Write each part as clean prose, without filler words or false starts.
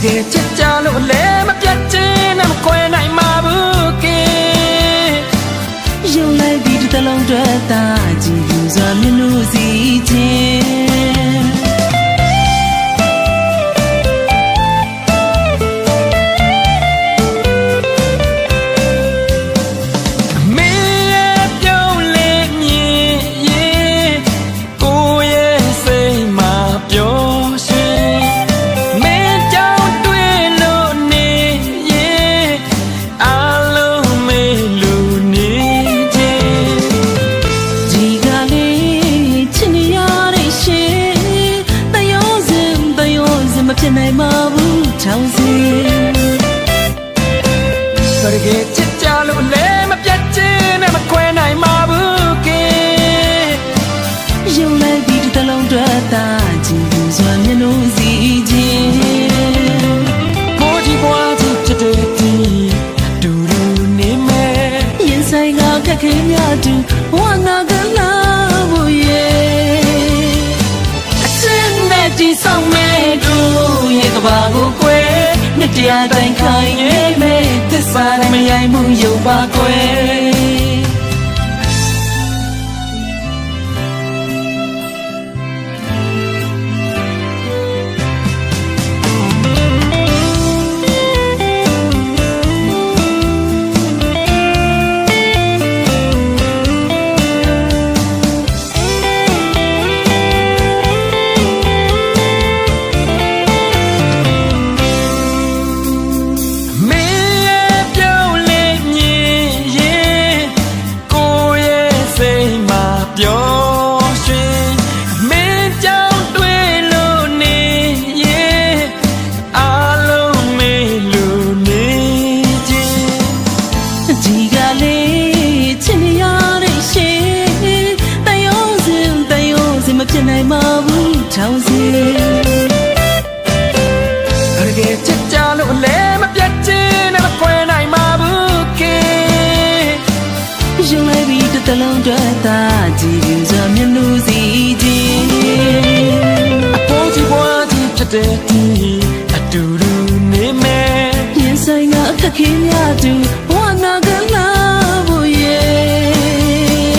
ကယ်ချစ်ကြလို့လည်းမပြတ်ချင်းနဲ့မခွဲနိုင်မှာဘူးကဲရုံလိုက်ပြီးတစ်တလုံးတွဲတာကြည်လူစွာမျက်နှာစီချင်းဖြစ်နိုင်မှာဘူးချောင်းစင်တကယ်ချစ်ကြလို့လည်းမပြတ်ချင်းနဲ့မခွဲနိုင်မှာဘူးကဲရုံလိုက်ပြီးတစ်လုံးတွဲတာကြည်လူစွာမျက်နှာစီချင်းကိုကြီးပွားကြီးဖြစ်တဲ့ဒီဒူဒူနေမယ်ရင်ဆိုင်ကခက်ခဲများတူဝါနာကလာဘူးရဲ့အစင်းနဲ့ဒီဆောင်မဲ့ဘာကိုကွယ်နှစ်တရားတိုင်းခိုင်ရဲ့မဲ့သစ္စာနဲ့မရိုင်းမှုယုံပါကွယ်ဖြစ်နိုင်မှာဘူးချောင်းစင်တကယ်ချစ်ကြလို့လည်းမပြတ်ချင်းနဲ့မခွဲနိုင်မှာဘူးကဲရုံလိုက်ပြီးတစ်တလုံးတွဲတာကြည်လူစွာမျက်နှာစီချင်းအပေါ်ကြီးဘွားကြီးဖြစ်တဲ့ဒီအတူတူနေမယ်ရင်ဆိုင်ကအခက်ခဲများတူဘဝနာကလာဖို့ရဲ့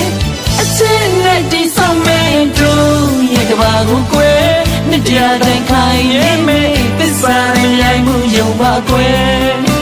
အစင်းနဲ့ဒီဆောင်မဲ့တို့ကဘာကိုကွယ်နှစ်တရားတိုင်းခိုင်ရဲ့မေသစ္စာနဲ့ရိုင်းမှုယုံပါကွယ်